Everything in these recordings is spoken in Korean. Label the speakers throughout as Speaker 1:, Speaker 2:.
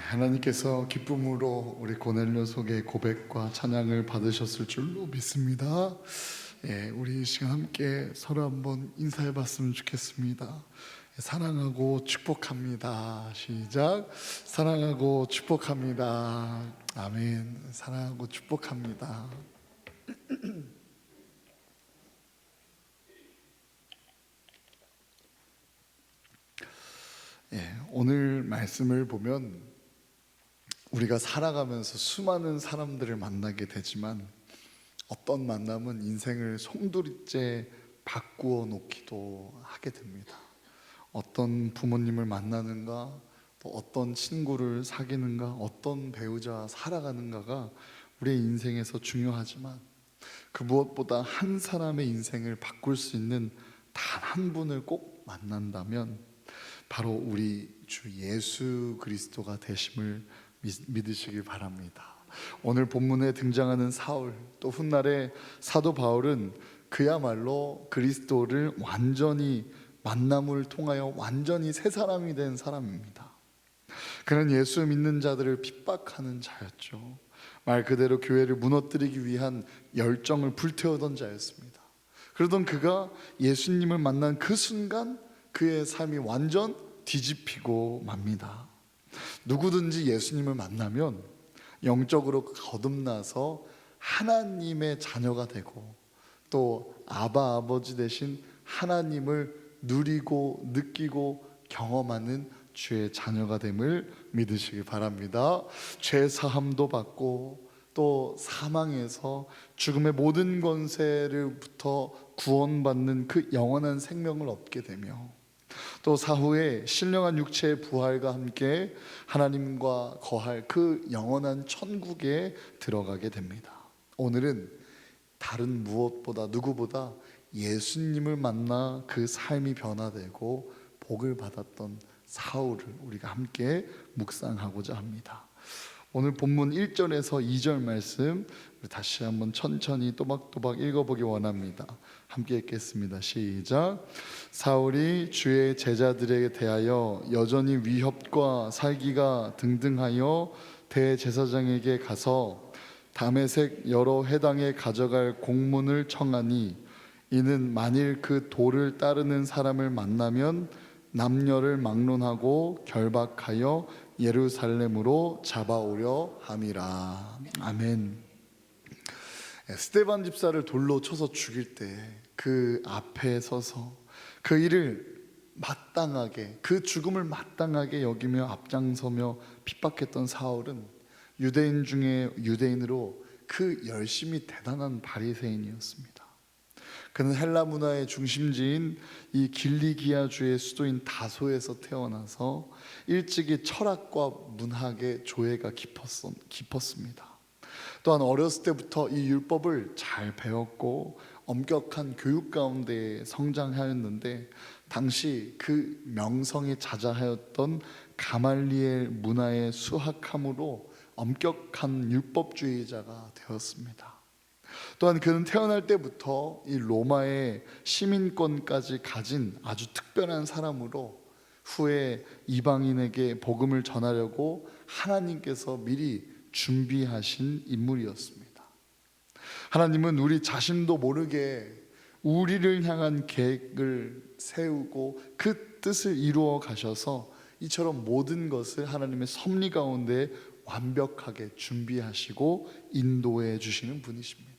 Speaker 1: 하나님께서 기쁨으로 우리 고넬료속의 고백과 찬양을 받으셨을 줄로 믿습니다. 우리 이 시간 함께 서로 한번 인사해 봤으면 좋겠습니다. 사랑하고 축복합니다. 시작. 사랑하고 축복합니다. 아멘. 사랑하고 축복합니다. 오늘 말씀을 보면 우리가 살아가면서 수많은 사람들을 만나게 되지만 어떤 만남은 인생을 송두리째 바꾸어 놓기도 하게 됩니다. 어떤 부모님을 만나는가, 또 어떤 친구를 사귀는가, 어떤 배우자와 살아가는가가 우리의 인생에서 중요하지만 그 무엇보다 한 사람의 인생을 바꿀 수 있는 단 한 분을 꼭 만난다면 바로 우리 주 예수 그리스도가 되심을 믿으시길 바랍니다. 오늘 본문에 등장하는 사울, 또 훗날의 사도 바울은 그야말로 그리스도를 완전히 만남을 통하여 완전히 새 사람이 된 사람입니다. 그는 예수 믿는 자들을 핍박하는 자였죠. 말 그대로 교회를 무너뜨리기 위한 열정을 불태우던 자였습니다. 그러던 그가 예수님을 만난 그 순간 그의 삶이 완전 뒤집히고 맙니다. 누구든지 예수님을 만나면 영적으로 거듭나서 하나님의 자녀가 되고 또 아바 아버지 되신 하나님을 누리고 느끼고 경험하는 주의 자녀가 됨을 믿으시기 바랍니다. 죄 사함도 받고 또 사망에서 죽음의 모든 권세로부터 구원받는 그 영원한 생명을 얻게 되며 또 사후에 신령한 육체의 부활과 함께 하나님과 거할 그 영원한 천국에 들어가게 됩니다. 오늘은 다른 무엇보다 누구보다 예수님을 만나 그 삶이 변화되고 복을 받았던 사울을 우리가 함께 묵상하고자 합니다. 오늘 본문 1절에서 2절 말씀 다시 한번 천천히 또박또박 읽어보기 원합니다. 함께 읽겠습니다. 시작. 사울이 주의 제자들에게 대하여 여전히 위협과 살기가 등등하여 대제사장에게 가서 다메섹 여러 회당에 가져갈 공문을 청하니 이는 만일 그 도를 따르는 사람을 만나면 남녀를 막론하고 결박하여 예루살렘으로 잡아오려 함이라. 아멘. 스데반 집사를 돌로 쳐서 죽일 때 그 앞에 서서 그 일을 마땅하게, 그 죽음을 마땅하게 여기며 앞장서며 핍박했던 사울은 유대인 중에 유대인으로 그 열심히 대단한 바리새인이었습니다. 그는 헬라 문화의 중심지인 이 길리기아주의 수도인 다소에서 태어나서 일찍이 철학과 문학의 조예가 깊었습니다. 또한 어렸을 때부터 이 율법을 잘 배웠고 엄격한 교육 가운데 성장하였는데 당시 그 명성이 자자하였던 가말리엘 문화의 수학함으로 엄격한 율법주의자가 되었습니다. 또한 그는 태어날 때부터 이 로마의 시민권까지 가진 아주 특별한 사람으로 후에 이방인에게 복음을 전하려고 하나님께서 미리 준비하신 인물이었습니다. 하나님은 우리 자신도 모르게 우리를 향한 계획을 세우고 그 뜻을 이루어 가셔서 이처럼 모든 것을 하나님의 섭리 가운데 완벽하게 준비하시고 인도해 주시는 분이십니다.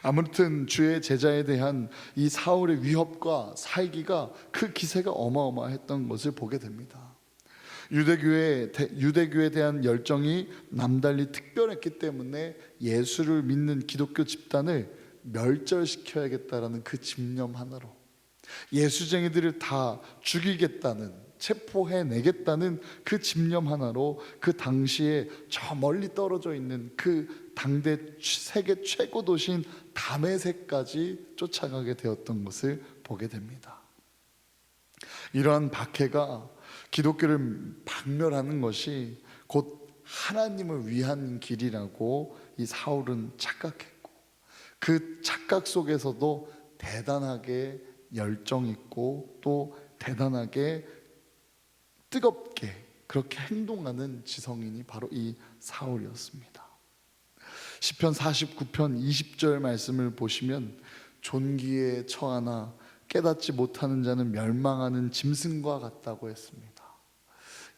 Speaker 1: 아무튼 주의 제자에 대한 이 사울의 위협과 살기가 그 기세가 어마어마했던 것을 보게 됩니다. 유대교에 대한 열정이 남달리 특별했기 때문에 예수를 믿는 기독교 집단을 멸절시켜야겠다라는 그 집념 하나로 예수쟁이들을 다 죽이겠다는, 체포해내겠다는 그 집념 하나로 그 당시에 저 멀리 떨어져 있는 그 당대 세계 최고 도시인 다메섹까지 쫓아가게 되었던 것을 보게 됩니다. 이러한 박해가 기독교를 박멸하는 것이 곧 하나님을 위한 길이라고 이 사울은 착각했고 그 착각 속에서도 대단하게 열정 있고 또 대단하게 뜨겁게 그렇게 행동하는 지성인이 바로 이 사울이었습니다. 시편 49편 20절 말씀을 보시면 존귀에 처하나 깨닫지 못하는 자는 멸망하는 짐승과 같다고 했습니다.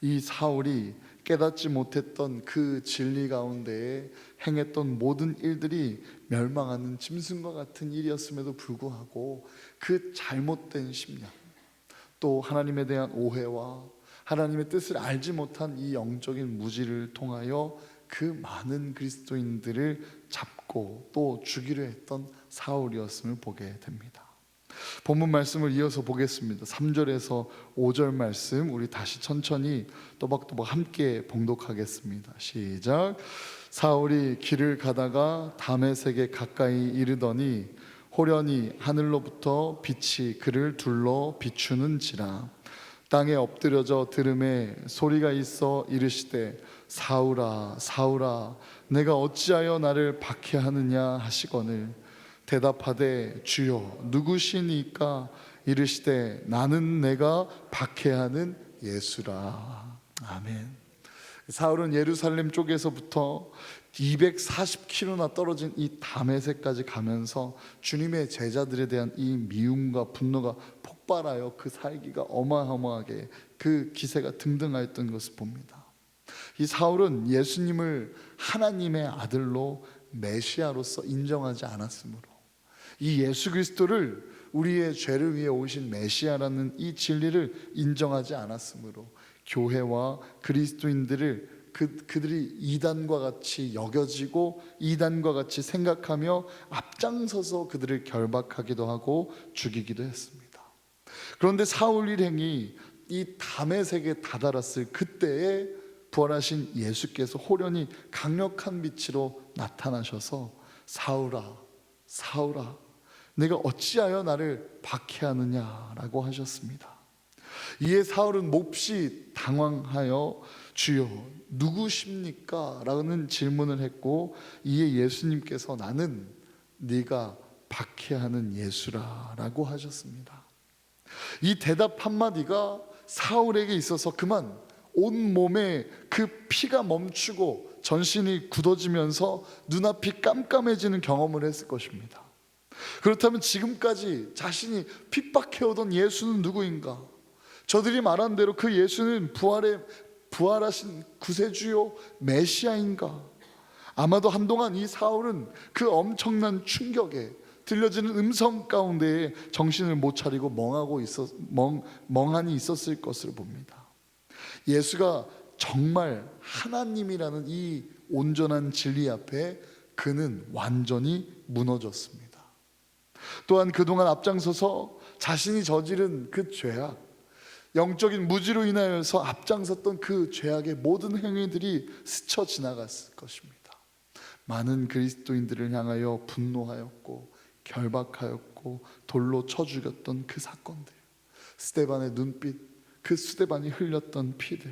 Speaker 1: 이 사울이 깨닫지 못했던 그 진리 가운데에 행했던 모든 일들이 멸망하는 짐승과 같은 일이었음에도 불구하고 그 잘못된 심령, 또 하나님에 대한 오해와 하나님의 뜻을 알지 못한 이 영적인 무지를 통하여 그 많은 그리스도인들을 잡고 또 죽이려 했던 사울이었음을 보게 됩니다. 본문 말씀을 이어서 보겠습니다. 3절에서 5절 말씀 우리 다시 천천히 또박또박 함께 봉독하겠습니다. 시작. 사울이 길을 가다가 다메섹에 가까이 이르더니 호련히 하늘로부터 빛이 그를 둘러 비추는지라. 땅에 엎드려져 들음에 소리가 있어 이르시되 사울아 사울아 내가 어찌하여 나를 박해하느냐 하시거늘 대답하되 주여 누구시니까 이르시되 나는 내가 박해하는 예수라. 아멘. 사울은 예루살렘 쪽에서부터 240km나 떨어진 이 다메섹까지 가면서 주님의 제자들에 대한 이 미움과 분노가 폭발하여 그 살기가 어마어마하게 그 기세가 등등하였던 것을 봅니다. 이 사울은 예수님을 하나님의 아들로 메시아로서 인정하지 않았으므로 이 예수 그리스도를 우리의 죄를 위해 오신 메시아라는 이 진리를 인정하지 않았으므로 교회와 그리스도인들을 그들이 이단과 같이 여겨지고 이단과 같이 생각하며 앞장서서 그들을 결박하기도 하고 죽이기도 했습니다. 그런데 사울 일행이 이 다메섹에 다다랐을 그때에 부활하신 예수께서 호련히 강력한 빛으로 나타나셔서 사울아 사울아 내가 어찌하여 나를 박해하느냐라고 하셨습니다. 이에 사울은 몹시 당황하여 주여 누구십니까? 라는 질문을 했고 이에 예수님께서 나는 네가 박해하는 예수라 라고 하셨습니다. 이 대답 한마디가 사울에게 있어서 그만 온몸에 그 피가 멈추고 전신이 굳어지면서 눈앞이 깜깜해지는 경험을 했을 것입니다. 그렇다면 지금까지 자신이 핍박해오던 예수는 누구인가? 저들이 말한 대로 그 예수는 부활하신 구세주요 메시아인가? 아마도 한동안 이 사울은 그 엄청난 충격에 들려지는 음성 가운데에 정신을 못 차리고 멍하니 있었을 것으로 봅니다. 예수가 정말 하나님이라는 이 온전한 진리 앞에 그는 완전히 무너졌습니다. 또한 그동안 앞장서서 자신이 저지른 그 죄악, 영적인 무지로 인하여서 앞장섰던 그 죄악의 모든 행위들이 스쳐 지나갔을 것입니다. 많은 그리스도인들을 향하여 분노하였고 결박하였고 돌로 쳐 죽였던 그 사건들, 스데반의 눈빛, 그 스데반이 흘렸던 피들,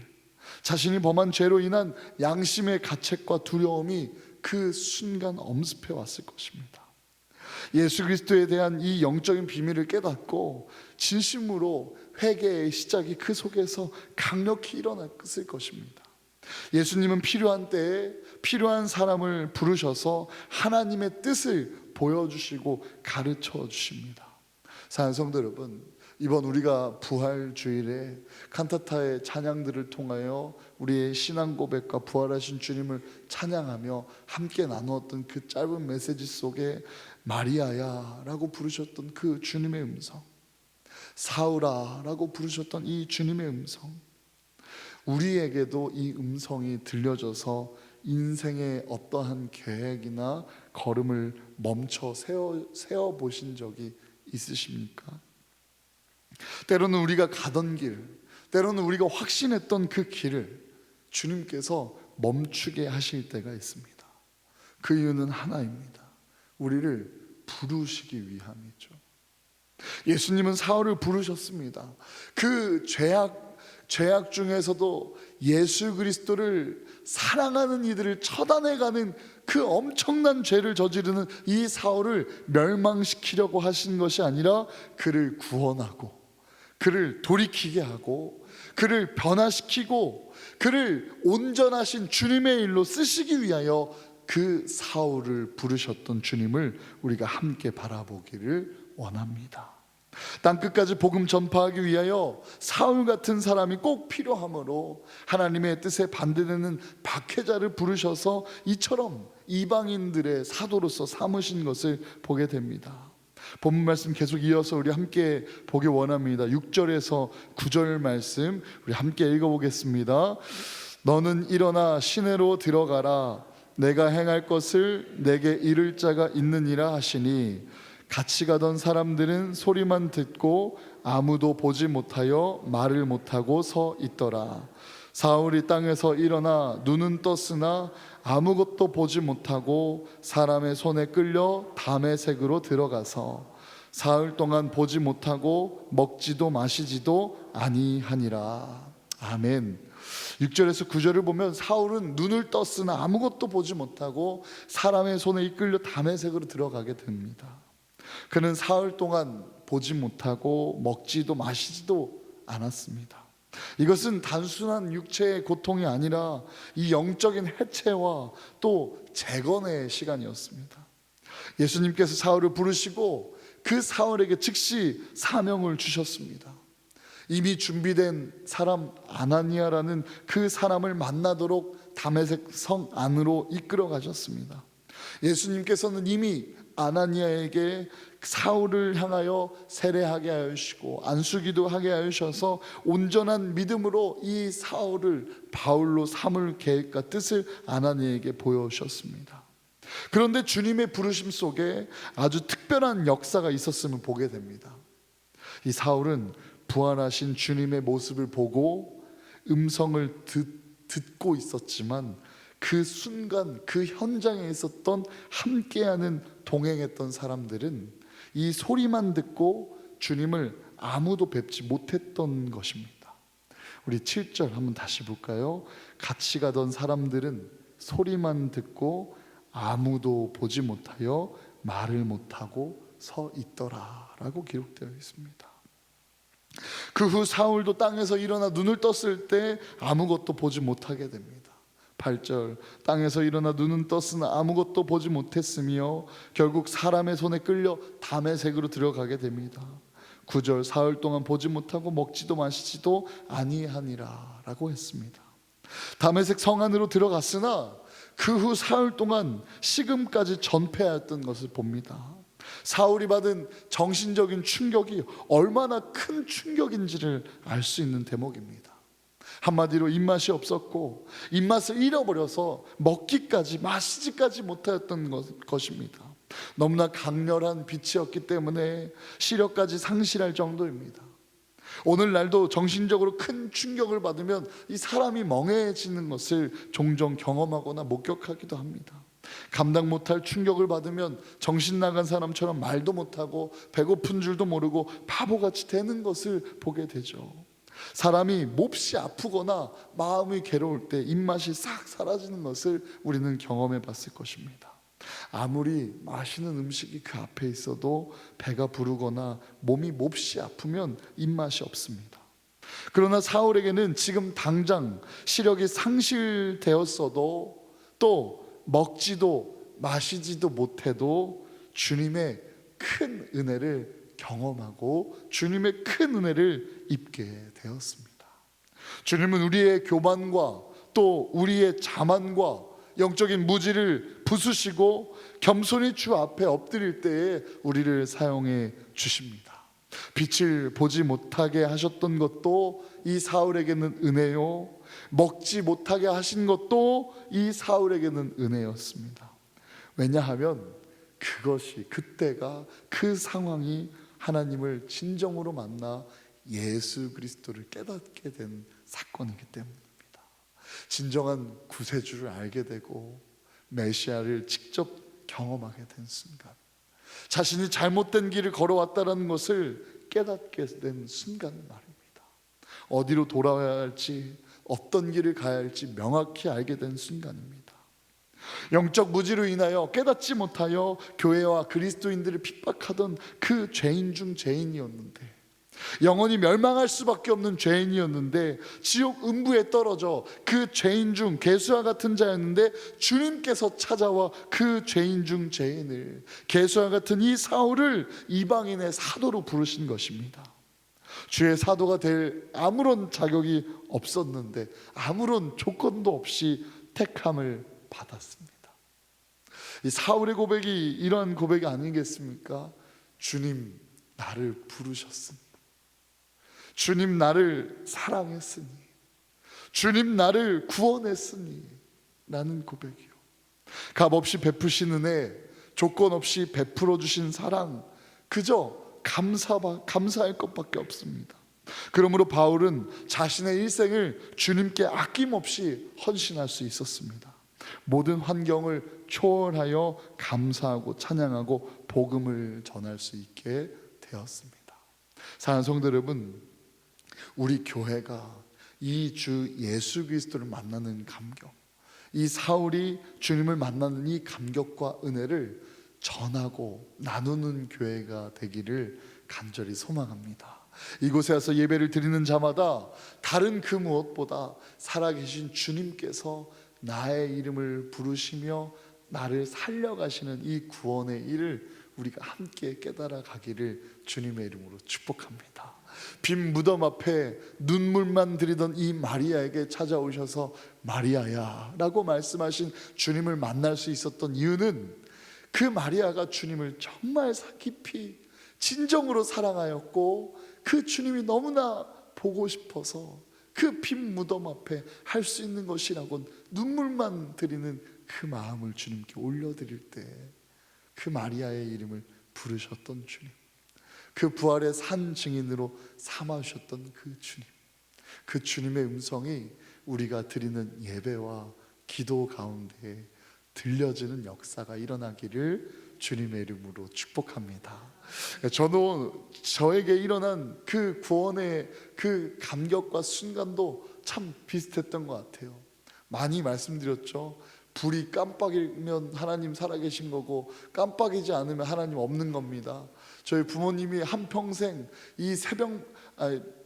Speaker 1: 자신이 범한 죄로 인한 양심의 가책과 두려움이 그 순간 엄습해 왔을 것입니다. 예수 그리스도에 대한 이 영적인 비밀을 깨닫고 진심으로 회개의 시작이 그 속에서 강력히 일어났을 것입니다. 예수님은 필요한 때에 필요한 사람을 부르셔서 하나님의 뜻을 보여주시고 가르쳐 주십니다. 사랑하는 성도 여러분, 이번 우리가 부활주일에 칸타타의 찬양들을 통하여 우리의 신앙 고백과 부활하신 주님을 찬양하며 함께 나누었던 그 짧은 메시지 속에 마리아야 라고 부르셨던 그 주님의 음성, 사울아 라고 부르셨던 이 주님의 음성, 우리에게도 이 음성이 들려져서 인생의 어떠한 계획이나 걸음을 멈춰 세워 보신 적이 있으십니까? 때로는 우리가 가던 길, 때로는 우리가 확신했던 그 길을 주님께서 멈추게 하실 때가 있습니다. 그 이유는 하나입니다. 우리를 부르시기 위함이죠. 예수님은 사울을 부르셨습니다. 그 죄악 중에서도 예수 그리스도를 사랑하는 이들을 처단해가는 그 엄청난 죄를 저지르는 이 사울을 멸망시키려고 하신 것이 아니라 그를 구원하고 그를 돌이키게 하고 그를 변화시키고 그를 온전하신 주님의 일로 쓰시기 위하여 그 사울을 부르셨던 주님을 우리가 함께 바라보기를 원합니다. 땅끝까지 복음 전파하기 위하여 사울 같은 사람이 꼭 필요하므로 하나님의 뜻에 반대되는 박해자를 부르셔서 이처럼 이방인들의 사도로서 삼으신 것을 보게 됩니다. 본문 말씀 계속 이어서 우리 함께 보기 원합니다. 6절에서 9절 말씀 우리 함께 읽어보겠습니다. 너는 일어나 시내로 들어가라. 내가 행할 것을 내게 이를 자가 있느니라 하시니 같이 가던 사람들은 소리만 듣고 아무도 보지 못하여 말을 못하고 서 있더라. 사울이 땅에서 일어나 눈은 떴으나 아무것도 보지 못하고 사람의 손에 끌려 다메섹으로 들어가서 사흘 동안 보지 못하고 먹지도 마시지도 아니하니라. 아멘. 6절에서 9절을 보면 사울은 눈을 떴으나 아무것도 보지 못하고 사람의 손에 이끌려 다메섹으로 들어가게 됩니다. 그는 사흘 동안 보지 못하고 먹지도 마시지도 않았습니다. 이것은 단순한 육체의 고통이 아니라 이 영적인 해체와 또 재건의 시간이었습니다. 예수님께서 사울을 부르시고 그 사울에게 즉시 사명을 주셨습니다. 이미 준비된 사람 아나니아라는 그 사람을 만나도록 다메섹 성 안으로 이끌어 가셨습니다. 예수님께서는 이미 아나니아에게 사울을 향하여 세례하게 하시고 안수기도 하게 하셔서 온전한 믿음으로 이 사울을 바울로 삼을 계획과 뜻을 아나니아에게 보여주셨습니다. 그런데 주님의 부르심 속에 아주 특별한 역사가 있었음을 보게 됩니다. 이 사울은 부활하신 주님의 모습을 보고 음성을 듣고 있었지만 그 순간 그 현장에 있었던 함께하는 동행했던 사람들은 이 소리만 듣고 주님을 아무도 뵙지 못했던 것입니다. 우리 7절 한번 다시 볼까요? 같이 가던 사람들은 소리만 듣고 아무도 보지 못하여 말을 못하고 서 있더라 라고 기록되어 있습니다. 그 후 사울도 땅에서 일어나 눈을 떴을 때 아무것도 보지 못하게 됩니다. 8절 땅에서 일어나 눈은 떴으나 아무것도 보지 못했으며 결국 사람의 손에 끌려 다메섹으로 들어가게 됩니다. 9절 사흘 동안 보지 못하고 먹지도 마시지도 아니하니라 라고 했습니다. 다메섹 성 안으로 들어갔으나 그 후 사흘 동안 식음까지 전폐하였던 것을 봅니다. 사울이 받은 정신적인 충격이 얼마나 큰 충격인지를 알 수 있는 대목입니다. 한마디로 입맛이 없었고 입맛을 잃어버려서 먹기까지 마시지까지 못하였던 것입니다. 너무나 강렬한 빛이었기 때문에 시력까지 상실할 정도입니다. 오늘날도 정신적으로 큰 충격을 받으면 이 사람이 멍해지는 것을 종종 경험하거나 목격하기도 합니다. 감당 못할 충격을 받으면 정신 나간 사람처럼 말도 못하고 배고픈 줄도 모르고 바보같이 되는 것을 보게 되죠. 사람이 몹시 아프거나 마음이 괴로울 때 입맛이 싹 사라지는 것을 우리는 경험해 봤을 것입니다. 아무리 맛있는 음식이 그 앞에 있어도 배가 부르거나 몸이 몹시 아프면 입맛이 없습니다. 그러나 사울에게는 지금 당장 시력이 상실되었어도 또 먹지도 마시지도 못해도 주님의 큰 은혜를 경험하고 주님의 큰 은혜를 입게 되었습니다. 주님은 우리의 교만과 또 우리의 자만과 영적인 무지를 부수시고 겸손히 주 앞에 엎드릴 때에 우리를 사용해 주십니다. 빛을 보지 못하게 하셨던 것도 이 사울에게는 은혜요, 먹지 못하게 하신 것도 이 사울에게는 은혜였습니다. 왜냐하면 그것이 그때가 그 상황이 하나님을 진정으로 만나 예수 그리스도를 깨닫게 된 사건이기 때문입니다. 진정한 구세주를 알게 되고 메시아를 직접 경험하게 된 순간, 자신이 잘못된 길을 걸어왔다는 것을 깨닫게 된 순간 말입니다. 어디로 돌아와야 할지, 어떤 길을 가야 할지 명확히 알게 된 순간입니다. 영적 무지로 인하여 깨닫지 못하여 교회와 그리스도인들을 핍박하던 그 죄인 중 죄인이었는데 영원히 멸망할 수밖에 없는 죄인이었는데 지옥 음부에 떨어져 그 죄인 중 괴수와 같은 자였는데 주님께서 찾아와 그 죄인 중 죄인을, 괴수와 같은 이 사울을 이방인의 사도로 부르신 것입니다. 주의 사도가 될 아무런 자격이 없었는데 아무런 조건도 없이 택함을 받았습니다. 이 사울의 고백이 이러한 고백이 아니겠습니까? 주님 나를 부르셨습니다. 주님 나를 사랑했으니, 주님 나를 구원했으니 라는 고백이요. 값없이 베푸신 은혜, 조건 없이 베풀어 주신 사랑, 그저 감사할 것밖에 없습니다. 그러므로 바울은 자신의 일생을 주님께 아낌없이 헌신할 수 있었습니다. 모든 환경을 초월하여 감사하고 찬양하고 복음을 전할 수 있게 되었습니다. 사랑하는 성도 여러분, 우리 교회가 이 주 예수 그리스도를 만나는 감격, 이 사울이 주님을 만나는 이 감격과 은혜를 전하고 나누는 교회가 되기를 간절히 소망합니다. 이곳에 와서 예배를 드리는 자마다 다른 그 무엇보다 살아계신 주님께서 나의 이름을 부르시며 나를 살려가시는 이 구원의 일을 우리가 함께 깨달아 가기를 주님의 이름으로 축복합니다. 빈 무덤 앞에 눈물만 들이던 이 마리아에게 찾아오셔서 마리아야 라고 말씀하신 주님을 만날 수 있었던 이유는 그 마리아가 주님을 정말 깊이 진정으로 사랑하였고 그 주님이 너무나 보고 싶어서 그 빈 무덤 앞에 할 수 있는 것이라곤 눈물만 드리는 그 마음을 주님께 올려드릴 때 그 마리아의 이름을 부르셨던 주님, 그 부활의 산 증인으로 삼아주셨던 그 주님, 그 주님의 음성이 우리가 드리는 예배와 기도 가운데 들려지는 역사가 일어나기를 주님의 이름으로 축복합니다. 저도 저에게 일어난 그 구원의 그 감격과 순간도 참 비슷했던 것 같아요. 많이 말씀드렸죠. 불이 깜빡이면 하나님 살아계신 거고 깜빡이지 않으면 하나님 없는 겁니다. 저희 부모님이 한평생 이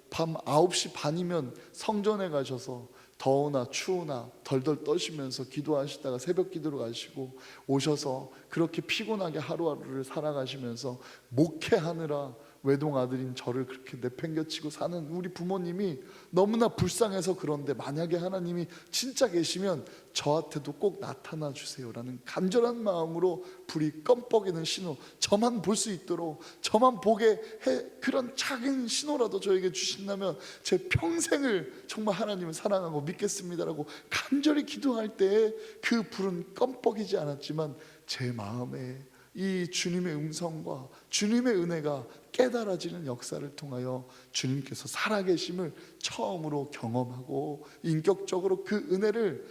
Speaker 1: 밤 9시 반이면 성전에 가셔서 더우나 추우나 덜덜 떠시면서 기도하시다가 새벽 기도로 가시고 오셔서 그렇게 피곤하게 하루하루를 살아가시면서 목회하느라 외동아들인 저를 그렇게 내팽겨치고 사는 우리 부모님이 너무나 불쌍해서 그런데, 만약에 하나님이 진짜 계시면 저한테도 꼭 나타나 주세요라는 간절한 마음으로 불이 껌뻑이는 신호, 저만 볼 수 있도록 저만 보게 해, 그런 작은 신호라도 저에게 주신다면 제 평생을 정말 하나님을 사랑하고 믿겠습니다라고 간절히 기도할 때에 그 불은 껌뻑이지 않았지만 제 마음에 이 주님의 음성과 주님의 은혜가 깨달아지는 역사를 통하여 주님께서 살아계심을 처음으로 경험하고 인격적으로 그 은혜를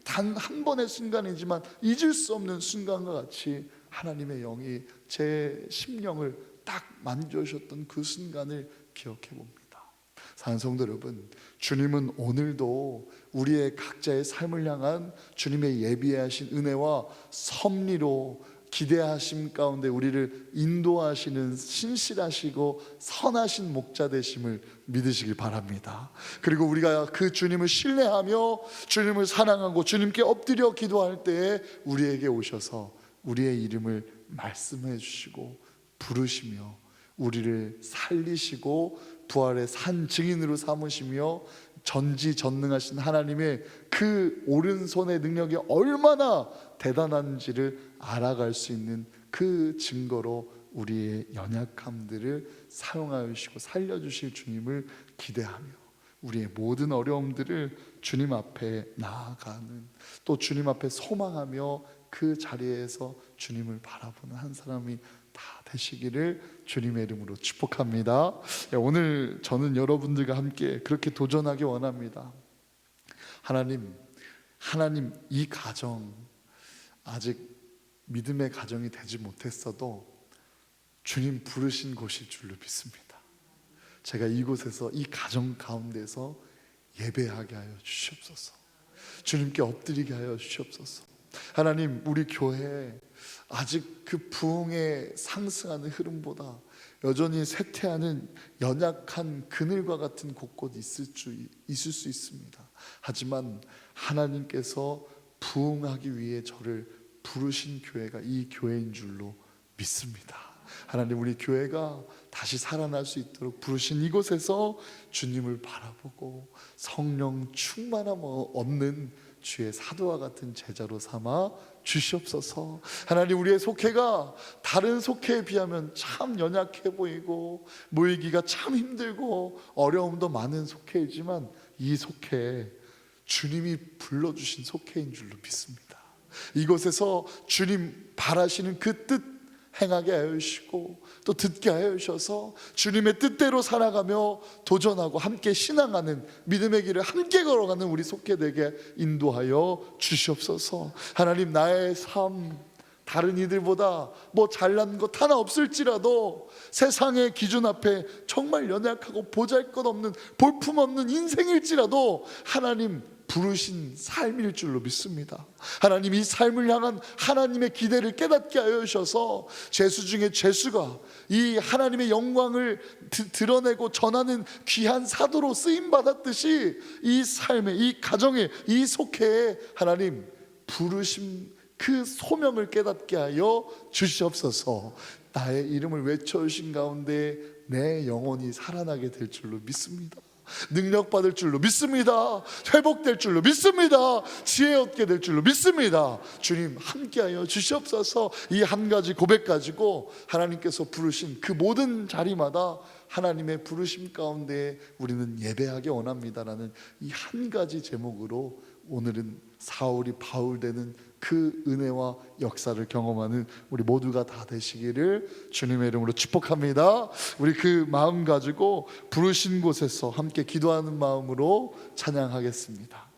Speaker 1: 단 한 번의 순간이지만 잊을 수 없는 순간과 같이 하나님의 영이 제 심령을 딱 만져주셨던 그 순간을 기억해 봅니다. 사랑하는 성도 여러분, 주님은 오늘도 우리의 각자의 삶을 향한 주님의 예비하신 은혜와 섭리로 기대하심 가운데 우리를 인도하시는 신실하시고 선하신 목자 되심을 믿으시길 바랍니다. 그리고 우리가 그 주님을 신뢰하며 주님을 사랑하고 주님께 엎드려 기도할 때에 우리에게 오셔서 우리의 이름을 말씀해 주시고 부르시며 우리를 살리시고 부활의 산 증인으로 삼으시며 전지전능하신 하나님의 그 오른손의 능력이 얼마나 대단한지를 알아갈 수 있는 그 증거로 우리의 연약함들을 사용하여 주시고 살려주실 주님을 기대하며 우리의 모든 어려움들을 주님 앞에 나아가는, 또 주님 앞에 소망하며 그 자리에서 주님을 바라보는 한 사람이 다 되시기를 주님의 이름으로 축복합니다. 오늘 저는 여러분들과 함께 그렇게 도전하기 원합니다. 하나님 이 가정 아직 믿음의 가정이 되지 못했어도 주님 부르신 곳일 줄로 믿습니다. 제가 이곳에서 이 가정 가운데서 예배하게 하여 주시옵소서. 주님께 엎드리게 하여 주시옵소서. 하나님, 우리 교회 아직 그 부흥의 상승하는 흐름보다 여전히 쇠퇴하는 연약한 그늘과 같은 곳곳 있을 수 있습니다. 하지만 하나님께서 부흥하기 위해 저를 부르신 교회가 이 교회인 줄로 믿습니다. 하나님, 우리 교회가 다시 살아날 수 있도록 부르신 이곳에서 주님을 바라보고 성령 충만함 얻는 주의 사도와 같은 제자로 삼아 주시옵소서. 하나님, 우리의 속회가 다른 속회에 비하면 참 연약해 보이고 모이기가 참 힘들고 어려움도 많은 속회이지만 이 속회 주님이 불러주신 속회인 줄로 믿습니다. 이곳에서 주님 바라시는 그 뜻 행하게 하여 주시고 또 듣게 하여 주셔서 주님의 뜻대로 살아가며 도전하고 함께 신앙하는 믿음의 길을 함께 걸어가는 우리 속회되게 인도하여 주시옵소서. 하나님, 나의 삶 다른 이들보다 뭐 잘난 것 하나 없을지라도 세상의 기준 앞에 정말 연약하고 보잘것없는 볼품없는 인생일지라도 하나님 부르신 삶일 줄로 믿습니다. 하나님, 이 삶을 향한 하나님의 기대를 깨닫게 하여 주셔서 죄수 중에 죄수가 이 하나님의 영광을 드러내고 전하는 귀한 사도로 쓰임받았듯이 이 삶에, 이 가정에, 이 속회에 하나님 부르심 그 소명을 깨닫게 하여 주시옵소서. 나의 이름을 외쳐주신 가운데 내 영혼이 살아나게 될 줄로 믿습니다. 능력받을 줄로 믿습니다. 회복될 줄로 믿습니다. 지혜 얻게 될 줄로 믿습니다. 주님 함께하여 주시옵소서. 이 한 가지 고백 가지고 하나님께서 부르신 그 모든 자리마다 하나님의 부르심 가운데 우리는 예배하기 원합니다라는 이 한 가지 제목으로 오늘은 사울이 바울 되는 그 은혜와 역사를 경험하는 우리 모두가 다 되시기를 주님의 이름으로 축복합니다. 우리 그 마음 가지고 부르신 곳에서 함께 기도하는 마음으로 찬양하겠습니다.